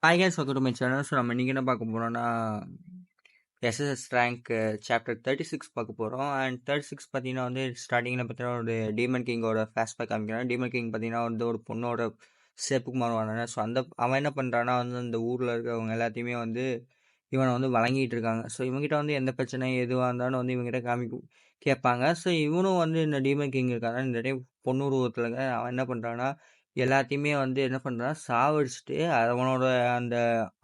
Hi guys, welcome to my channel. So நம்ம இன்றைக்கி என்ன பார்க்க போகிறோம்னா எஸ்எஸ்எஸ் ரேங்க் சாப்டர் 36 பார்க்க போகிறோம். அண்ட் 36 பார்த்தீங்கன்னா வந்து ஸ்டார்டிங்கில் பார்த்தீங்கன்னா ஒரு டீமன் கிங்கோட ஃப்ளாஷ்பேக் காமிக்கிறான். டீமன் கிங் பார்த்தீங்கன்னா வந்து ஒரு பொண்ணோட சேப்புக்கு மாறுவாங்க. ஸோ அவன் என்ன பண்ணுறான்னா வந்து அந்த ஊரில் இருக்கிறவங்க எல்லாத்தையுமே வந்து இவனை வந்து வழங்கிட்டு இருக்காங்க. ஸோ இவங்ககிட்ட வந்து எந்த பிரச்சனை எதுவாக இருந்தாலும் வந்து இவங்ககிட்ட கேட்பாங்க. ஸோ இவனும் வந்து இந்த டீமன் கிங் இருக்காங்க இந்த டைம் பொண்ணு உருவத்தில் அவன் என்ன பண்ணுறான்னா எல்லாத்தையுமே வந்து என்ன பண்ணுறான் சாவடிச்சுட்டு அவனோட அந்த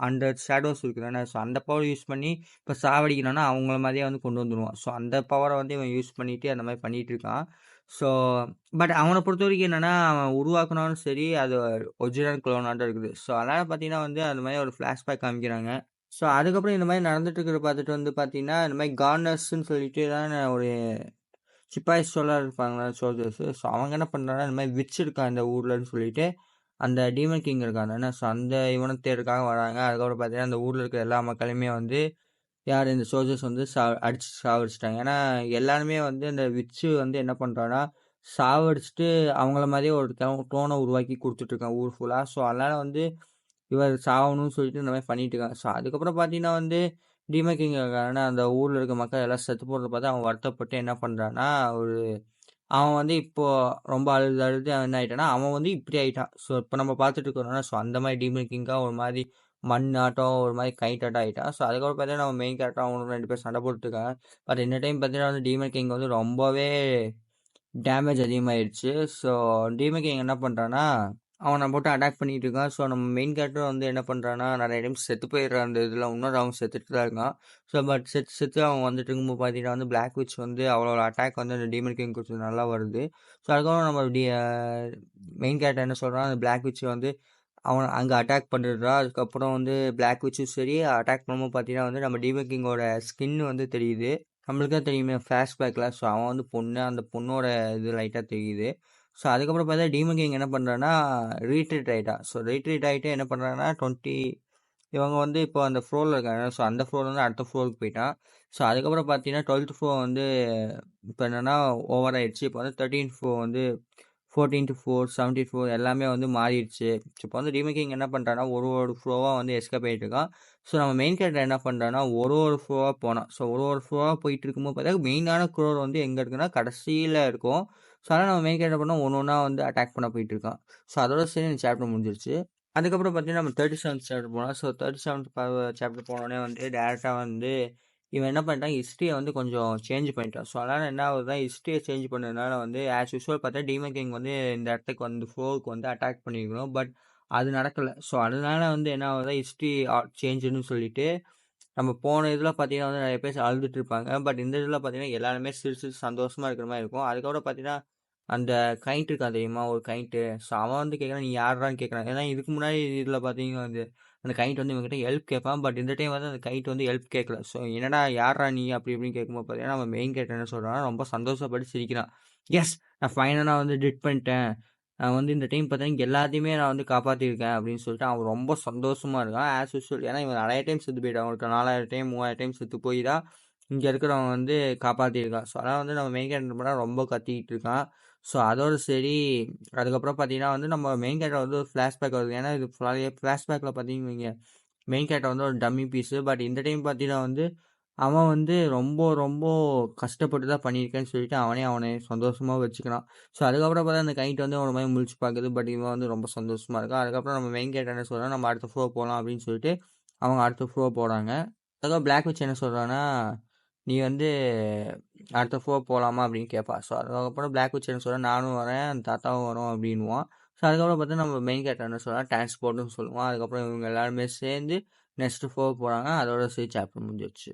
அந்த ஷேடோஸ் இருக்குதானே. ஸோ அந்த பவர் யூஸ் பண்ணி இப்போ சாவடிக்கணும்னா அவங்கள மாதிரியே வந்து கொண்டு வந்துடுவான். ஸோ அந்த பவரை வந்து இவன் யூஸ் பண்ணிட்டு அந்த மாதிரி பண்ணிட்டு இருக்கான். ஸோ பட் அவனை பொறுத்த வரைக்கும் என்னென்னா அவன் உருவாக்குனாலும் சரி அது ஒரிஜினல் குளோனாட்டம் இருக்குது. ஸோ அதனால் பார்த்தீங்கன்னா வந்து அந்த மாதிரி ஒரு ஃப்ளாஷ்பேக் காமிக்கிறாங்க. ஸோ அதுக்கப்புறம் இந்த மாதிரி நடந்துட்டு இருக்கிறத பார்த்துட்டு வந்து பார்த்தீங்கன்னா இந்த மாதிரி கார்னர்ஸ்ன்னு சொல்லிட்டு தான் ஒரு சிப்பாய் சோலார் இருப்பாங்களா சோல்ஜர்ஸு. ஸோ அவங்க என்ன பண்ணுறாங்கன்னா இந்த மாதிரி விச் இருக்கான் இந்த ஊர்லன்னு சொல்லிட்டு அந்த டீமன் கிங் இருக்காங்க. ஸோ அந்த இவனை தேடுறதுக்காக வராங்க. அதுக்கப்புறம் பார்த்தீங்கன்னா அந்த ஊரில் இருக்கிற எல்லா மக்களுமே வந்து யார் இந்த சோல்ஜர்ஸ் வந்து அடிச்சு சாவடிச்சிட்டாங்க. ஏன்னா எல்லாருமே வந்து அந்த விச்சு வந்து என்ன பண்ணுறான்னா சாவடிச்சுட்டு அவங்கள மாதிரியே ஒரு டோனை உருவாக்கி கொடுத்துட்ருக்கான் ஊர் ஃபுல்லாக. ஸோ அதனால் வந்து இவர் சாகணும்னு சொல்லிட்டு இந்த மாதிரி பண்ணிட்டு இருக்காங்க. ஸோ அதுக்கப்புறம் பார்த்தீங்கன்னா வந்து டீமன் கிங் இருக்காங்கன்னா அந்த ஊரில் இருக்க மக்கள் எல்லாம் செத்து போகிறத பார்த்து அவன் வருத்தப்பட்டு என்ன பண்ணுறான்னா அவன் வந்து இப்போ ரொம்ப அழுது என்ன ஆயிட்டான்னா அவன் வந்து இப்படி ஆயிட்டான். ஸோ இப்போ நம்ம பார்த்துட்டு இருக்கிறோம்னா ஸோ அந்த மாதிரி டீமன் கிங்காக ஒரு மாதிரி மண் ஆட்டம் ஒரு மாதிரி கைட்டாட்டம் ஆகிட்டான். ஸோ அதுக்கப்புறம் பார்த்தீங்கன்னா நம்ம மெயின் கேரக்டர் அவனுக்கு 2 பேர் சண்டை போட்டுருக்காங்க. பட் இந்த டைம் பார்த்தீங்கன்னா வந்து டீமன் கிங் வந்து ரொம்பவே டேமேஜ் அதிகமாகிடுச்சு. ஸோ டீமன் கிங் என்ன பண்ணுறான்னா அவனை போட்டு அட்டாக் பண்ணிட்டு இருக்கான். ஸோ நம்ம மெயின் கேரக்டர் வந்து என்ன பண்ணுறான்னா நிறைய டைம் செத்து போயிடுறான். அந்த இதில் இன்னொரு அவன் செத்துட்டு தான் இருக்கான். ஸோ பட் செத்து அவன் வந்துட்டு இருக்கும்போது பார்த்தீங்கன்னா வந்து பிளாக் விச் வந்து அவளோட அட்டாக் வந்து அந்த டீமன் கிங் கொஞ்சம் நல்லா வருது. ஸோ அதுக்கப்புறம் நம்ம மெயின் கேரக்டர் என்ன சொல்கிறான் அந்த பிளாக் விச் வந்து அவன் அங்கே அட்டாக் பண்ணிடுறா. அதுக்கப்புறம் வந்து பிளாக் விச்சும் சரி அட்டாக் பண்ணும்போது பார்த்தீங்கன்னா வந்து நம்ம டீமன் கிங்கோட ஸ்கின் வந்து தெரியுது. நம்மளுக்கு தான் தெரியுமே ஃப்ளாஷ்பேக்கில். ஸோ அவன் வந்து பொண்ணு அந்த பொண்ணோட இது லைட்டாக தெரியுது. ஸோ அதுக்கப்புறம் பார்த்தா டீமன் கிங் என்ன பண்ணுறான்னா ரீட்ரீட் ஆகிட்டான். ஸோ ரீட்ரீட் ஆகிட்டு என்ன பண்ணுறாங்கன்னா இவங்க வந்து இப்போ அந்த ஃப்ளோரில் இருக்காங்க. ஸோ அந்த ஃப்ளோர் வந்து அடுத்த ஃப்ளோருக்கு போயிட்டான். ஸோ அதுக்கப்புறம் பார்த்தீங்கன்னா 12th ஃப்ளோர் வந்து இப்போ என்னென்னா ஓவர் ஆயிடுச்சு. இப்போ வந்து 13th ஃப்ளோர் வந்து 14th ஃப்ளோர் 17th ஃப்ளோர் எல்லாமே வந்து மாறிடுச்சு. இப்போ வந்து டீமன் கிங் என்ன பண்ணுறான்னா ஒரு ஃப்ளோவாக வந்து எஸ்கேப் ஆகிட்டு இருக்கான். ஸோ நம்ம மெயின் கேரக்டர் என்ன பண்ணுறான்னா ஒரு ஃப்ளோவாக போனான். ஸோ ஒரு ஃப்ளோவாக போயிட்டு இருக்கும்போது பார்த்தா மெயினான ஃப்ளோர் வந்து எங்கே இருக்குன்னா கடைசியில் இருக்கும். ஸோ அதனால் நம்ம மெயின் கேரக்டர் பண்ணால் ஒன்று வந்து அட்டாக் பண்ண போயிட்டு இருக்கான். ஸோ அதோட சரி இந்த சாப்டர் முடிஞ்சிருச்சு. அதுக்கப்புறம் பார்த்தீங்கன்னா நம்ம 37th சாப்டர் போனோம். ஸோ 37th சாப்டர் போனோடனே வந்து டேரெக்டாக வந்து இவன் என்ன பண்ணிட்டான் ஹிஸ்ட்ரியை வந்து கொஞ்சம் சேஞ்ச் பண்ணிட்டான். ஸோ அதனால் என்ன ஆகுதுன்னா ஹிஸ்ட்ரியை சேஞ்ச் பண்ணதுனால வந்து ஆஸ் யூஸ்வல் பார்த்தா டீமன் கிங் வந்து இந்த இடத்துக்கு வந்து ஃப்ளோருக்கு வந்து அட்டாக் பண்ணியிருக்கணும். பட் அது நடக்கலை. ஸோ அதனால வந்து என்ன ஆகுதுன்னா ஹிஸ்ட்ரி சேஞ்சுன்னு சொல்லிட்டு நம்ம போன இதில் பார்த்தீங்கன்னா வந்து நிறைய பேர் அழுதுட்டு இருப்பாங்க. பட் இந்த இதில் பார்த்தீங்கன்னா எல்லாருமே சிரிச்சு சந்தோஷமாக இருக்கிற மாதிரி இருக்கும். அதுக்கப்புறம் பார்த்தீங்கன்னா அந்த கைண்ட் இருக்கான் தெரியுமா ஒரு கைண்ட்டு. ஸோ அவன் வந்து கேட்குறான் நீ யாரான்னு கேட்குறான். ஏன்னா இதுக்கு முன்னாடி இதில் பார்த்தீங்கன்னா வந்து அந்த கைண்ட் வந்து இவங்ககிட்ட ஹெல்ப் கேட்பான். பட் இந்த டைம் வந்து அந்த கைண்ட் வந்து ஹெல்ப் கேட்கல. ஸோ என்னடா யாரா நீ அப்படி இப்படின்னு கேட்கும்போது பார்த்தீங்கன்னா நம்ம மெயின் கேரக்டர் என்ன சொல்கிறான்னா ரொம்ப சந்தோஷப்பட்டு சிரிக்கிறான். எஸ் நான் ஃபைனலாக வந்து டிட் பண்ணிட்டேன். நான் வந்து இந்த டைம் பார்த்தீங்கன்னா எல்லாத்தையுமே நான் வந்து காப்பாற்றிருக்கேன் அப்படின்னு சொல்லிட்டு அவன் ரொம்ப சந்தோஷமாக இருக்கான் ஆஸ் யூஸ்வல். ஏன்னா இவன் நிறைய டைம் செத்து போயிட்டான். அவனுக்கு 4000 டைம் 3000 டைம் செத்து போய் தான் இங்கே இருக்கிறவன் வந்து காப்பாற்றிருக்கான். ஸோ அதனால் வந்து நம்ம மெயின் கேரக்டர் பண்ணால் ரொம்ப கத்திக்கிட்டு இருக்கான். ஸோ அதோடு சரி அதுக்கப்புறம் பார்த்தீங்கன்னா வந்து நம்ம மெயின் கேரக்டர் வந்து ஒரு ஃப்ளாஷ்பேக் வருது. ஏன்னா இது ஃப்ளாஷ்பேக்கில் பார்த்தீங்கன்னா மெயின் கேரக்டர் வந்து ஒரு டம்மி பீஸு. பட் இந்த டைம் பார்த்தீங்கன்னா வந்து அவன் வந்து ரொம்ப ரொம்ப கஷ்டப்பட்டு தான் பண்ணியிருக்கேன்னு சொல்லிட்டு அவனை சந்தோஷமாக வச்சுக்கிறான். ஸோ அதுக்கப்புறம் பார்த்தா அந்த கைண்ட் வந்து ஒரு மாதிரி முழிச்சு பார்க்குது. பட் இவன் வந்து ரொம்ப சந்தோஷமாக இருக்கான். அதுக்கப்புறம் நம்ம மெயின் கேரக்டர் என்ன சொல்கிறான் நம்ம அடுத்த ஃப்ளோர் போகலாம் அப்படின்னு சொல்லிட்டு அவங்க அடுத்த ஃப்ளோர் போகிறாங்க. அதுக்கப்புறம் பிளாக் விச் என்ன சொல்கிறான்னா நீ வந்து அடுத்த ஃப்ளோர் போகலாமா அப்படின்னு கேட்பா. ஸோ அதுக்கப்புறம் பிளாக் விச் என்ன சொல்கிறேன் நானும் வரேன் அந்த தாத்தாவும் வரோம் அப்படின்வான். ஸோ அதுக்கப்புறம் பார்த்தா நம்ம மெயின் கேரக்டர் என்ன சொல்கிறான் டிரான்ஸ்போர்ட்னு சொல்லுவான். அதுக்கப்புறம் இவங்க எல்லாருமே சேர்ந்து நெக்ஸ்ட் ஃப்ளோர் போகிறாங்க. அதோட சரி சாப்டர் முடிஞ்சிருச்சு.